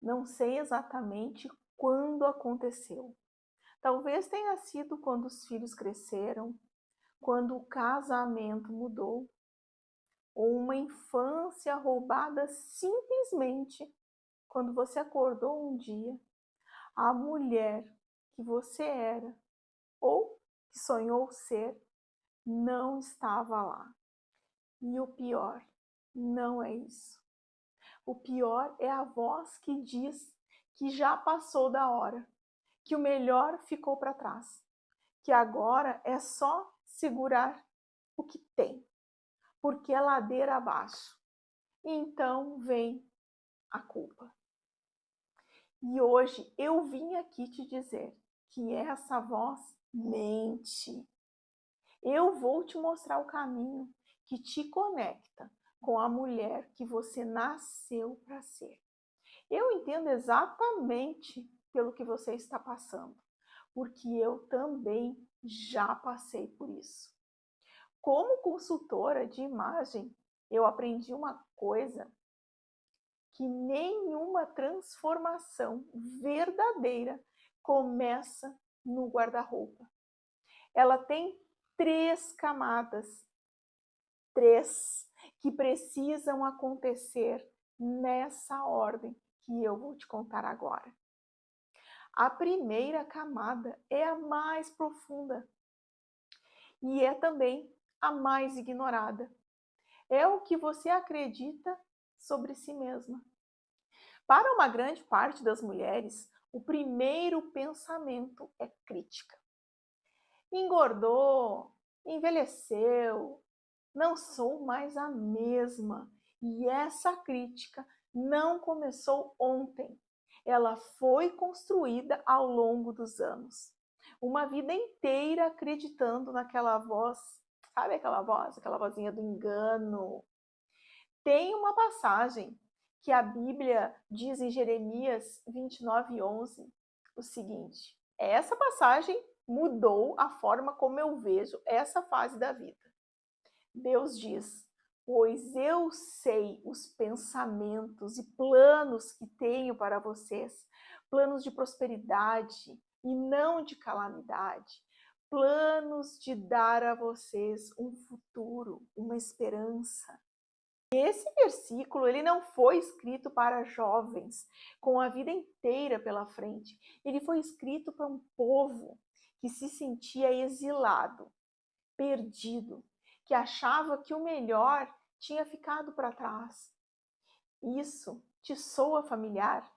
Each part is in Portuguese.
Não sei exatamente quando aconteceu. Talvez tenha sido quando os filhos cresceram, quando o casamento mudou, ou uma infância roubada simplesmente quando você acordou um dia, a mulher que você era ou que sonhou ser não estava lá. E o pior não é isso. O pior é a voz que diz que já passou da hora, que o melhor ficou para trás, que agora é só segurar o que tem, porque é ladeira abaixo. E então vem a culpa. E hoje eu vim aqui te dizer que essa voz mente. Eu vou te mostrar o caminho que te conecta com a mulher que você nasceu para ser. Eu entendo exatamente pelo que você está passando, porque eu também já passei por isso. Como consultora de imagem, eu aprendi uma coisa que nenhuma transformação verdadeira começa no guarda-roupa. Ela tem 3 camadas, 3, que precisam acontecer nessa ordem que eu vou te contar agora. A primeira camada é a mais profunda e é também a mais ignorada. É o que você acredita sobre si mesma. Para uma grande parte das mulheres, o primeiro pensamento é crítica. Engordou, envelheceu, não sou mais a mesma. E essa crítica não começou ontem. Ela foi construída ao longo dos anos. Uma vida inteira acreditando naquela voz, sabe aquela voz, aquela vozinha do engano. Tem uma passagem que a Bíblia diz em Jeremias 29:11 o seguinte: essa passagem mudou a forma como eu vejo essa fase da vida. Deus diz: pois eu sei os pensamentos e planos que tenho para vocês, planos de prosperidade e não de calamidade, planos de dar a vocês um futuro, uma esperança. Esse versículo ele não foi escrito para jovens com a vida inteira pela frente. Ele foi escrito para um povo que se sentia exilado, perdido, que achava que o melhor tinha ficado para trás. Isso te soa familiar?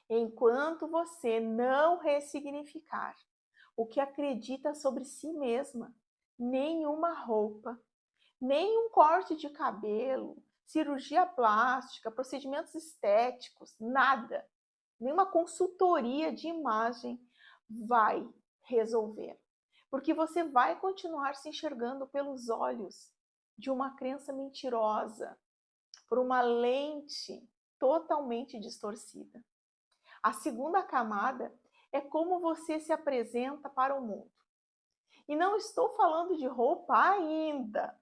Enquanto você não ressignificar o que acredita sobre si mesma, nenhuma roupa, nenhum corte de cabelo, cirurgia plástica, procedimentos estéticos, nada, nenhuma consultoria de imagem vai resolver. Porque você vai continuar se enxergando pelos olhos de uma crença mentirosa, por uma lente totalmente distorcida. A segunda camada é como você se apresenta para o mundo. E não estou falando de roupa ainda.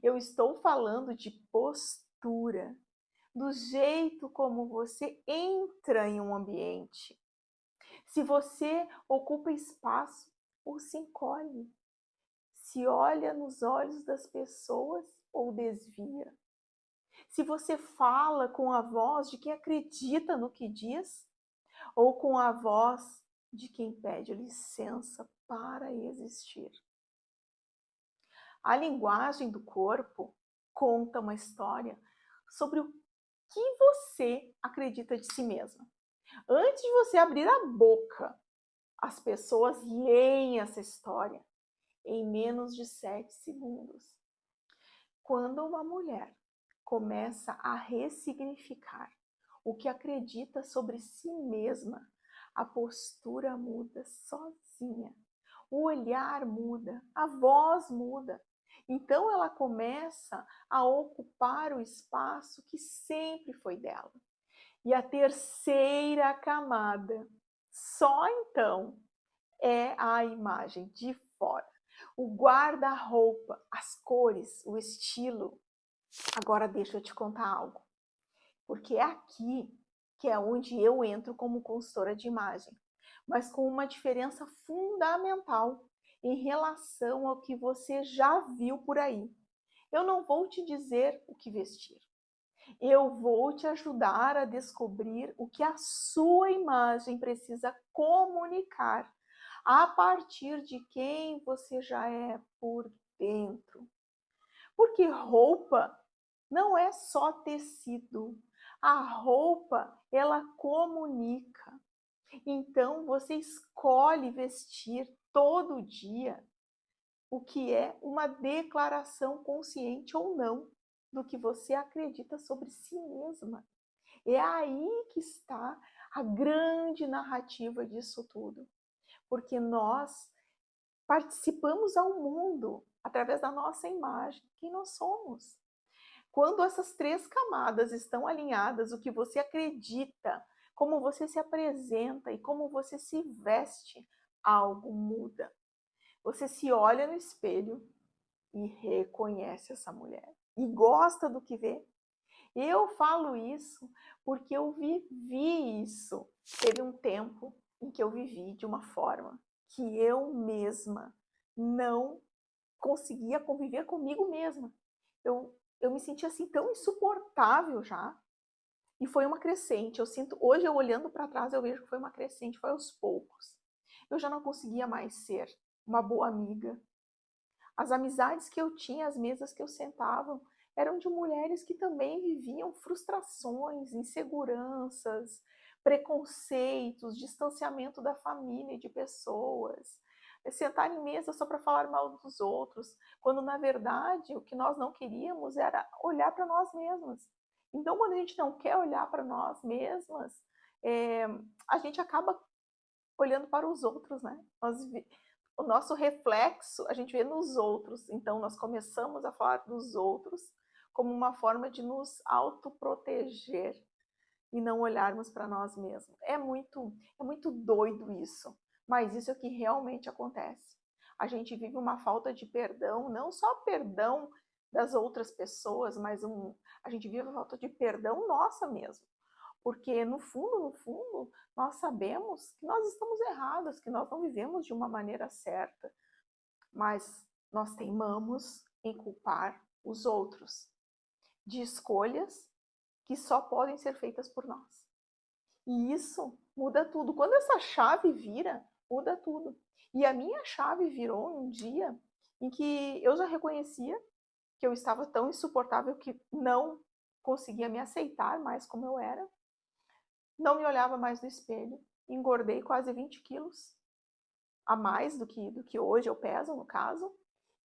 Eu estou falando de postura, do jeito como você entra em um ambiente. Se você ocupa espaço ou se encolhe, se olha nos olhos das pessoas ou desvia. Se você fala com a voz de quem acredita no que diz ou com a voz de quem pede licença para existir. A linguagem do corpo conta uma história sobre o que você acredita de si mesma. Antes de você abrir a boca, as pessoas leem essa história em menos de 7 segundos. Quando uma mulher começa a ressignificar o que acredita sobre si mesma, a postura muda sozinha, o olhar muda, a voz muda. Então ela começa a ocupar o espaço que sempre foi dela. E a terceira camada, só então, é a imagem de fora. O guarda-roupa, as cores, o estilo. Agora deixa eu te contar algo. Porque é aqui que é onde eu entro como consultora de imagem, mas com uma diferença fundamental em relação ao que você já viu por aí. Eu não vou te dizer o que vestir. Eu vou te ajudar a descobrir o que a sua imagem precisa comunicar a partir de quem você já é por dentro. Porque roupa não é só tecido. A roupa, ela comunica. Então, você escolhe vestir todo dia o que é uma declaração consciente ou não do que você acredita sobre si mesma. É aí que está a grande narrativa disso tudo. Porque nós participamos ao mundo através da nossa imagem, quem nós somos. Quando essas três camadas estão alinhadas, o que você acredita, como você se apresenta e como você se veste, algo muda. Você se olha no espelho e reconhece essa mulher e gosta do que vê. Eu falo isso porque eu vivi isso. Teve um tempo em que eu vivi de uma forma que eu mesma não conseguia conviver comigo mesma. Eu me sentia assim tão insuportável já. E foi uma crescente. Eu sinto, hoje eu olhando para trás, eu vejo que foi uma crescente, foi aos poucos. Eu já não conseguia mais ser uma boa amiga. As amizades que eu tinha, as mesas que eu sentava, eram de mulheres que também viviam frustrações, inseguranças, preconceitos, distanciamento da família e de pessoas. Sentar em mesa só para falar mal dos outros, quando na verdade o que nós não queríamos era olhar para nós mesmas. Então, quando a gente não quer olhar para nós mesmas, a gente acaba olhando para os outros, né? O nosso reflexo a gente vê nos outros, então nós começamos a falar dos outros como uma forma de nos autoproteger e não olharmos para nós mesmos. É muito doido isso, mas isso é o que realmente acontece. A gente vive uma falta de perdão, não só perdão das outras pessoas, mas a gente vive a falta de perdão nossa mesmo. Porque no fundo, nós sabemos que nós estamos errados, que nós não vivemos de uma maneira certa, mas nós teimamos em culpar os outros de escolhas que só podem ser feitas por nós. E isso muda tudo. Quando essa chave vira, muda tudo. E a minha chave virou um dia em que eu já reconhecia que eu estava tão insuportável que não conseguia me aceitar mais como eu era. Não me olhava mais no espelho, engordei quase 20 quilos a mais do que hoje eu peso, no caso,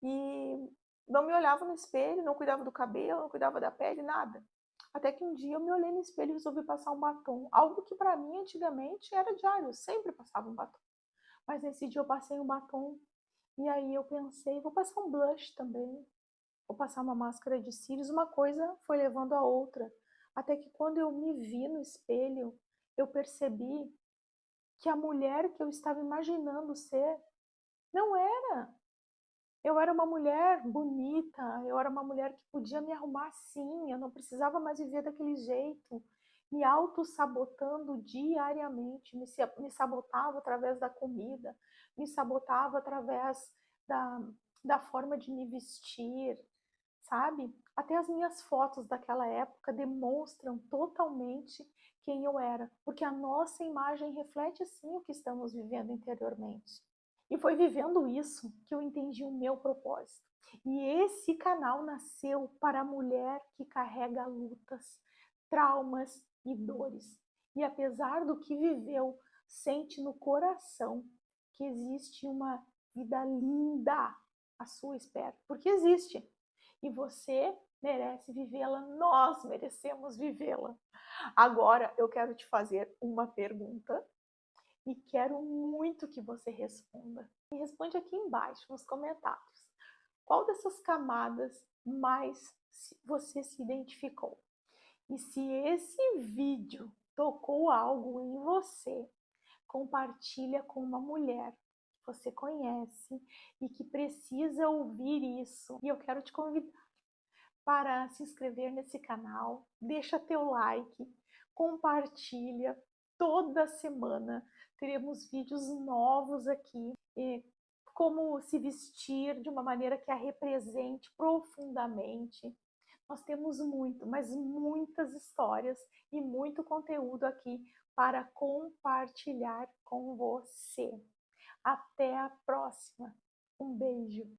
e não me olhava no espelho, não cuidava do cabelo, não cuidava da pele, nada. Até que um dia eu me olhei no espelho e resolvi passar um batom, algo que para mim antigamente era diário, eu sempre passava um batom. Mas nesse dia eu passei um batom e aí eu pensei, vou passar um blush também, vou passar uma máscara de cílios, uma coisa foi levando a outra. Até que quando eu me vi no espelho, eu percebi que a mulher que eu estava imaginando ser não era. Eu era uma mulher bonita, eu era uma mulher que podia me arrumar assim, eu não precisava mais viver daquele jeito, me auto-sabotando diariamente, me sabotava através da comida, me sabotava através da, da forma de me vestir, sabe? Até as minhas fotos daquela época demonstram totalmente quem eu era, porque a nossa imagem reflete sim o que estamos vivendo interiormente. E foi vivendo isso que eu entendi o meu propósito. E esse canal nasceu para a mulher que carrega lutas, traumas e dores. E apesar do que viveu, sente no coração que existe uma vida linda à sua espera, porque existe. E você merece vivê-la, nós merecemos vivê-la. Agora eu quero te fazer uma pergunta e quero muito que você responda. E responde aqui embaixo nos comentários. Qual dessas camadas mais você se identificou? E se esse vídeo tocou algo em você, compartilha com uma mulher que você conhece e que precisa ouvir isso. E eu quero te convidar para se inscrever nesse canal, deixa teu like, compartilha. Toda semana teremos vídeos novos aqui, como se vestir de uma maneira que a represente profundamente. Nós temos muito, mas muitas histórias e muito conteúdo aqui para compartilhar com você. Até a próxima. Um beijo.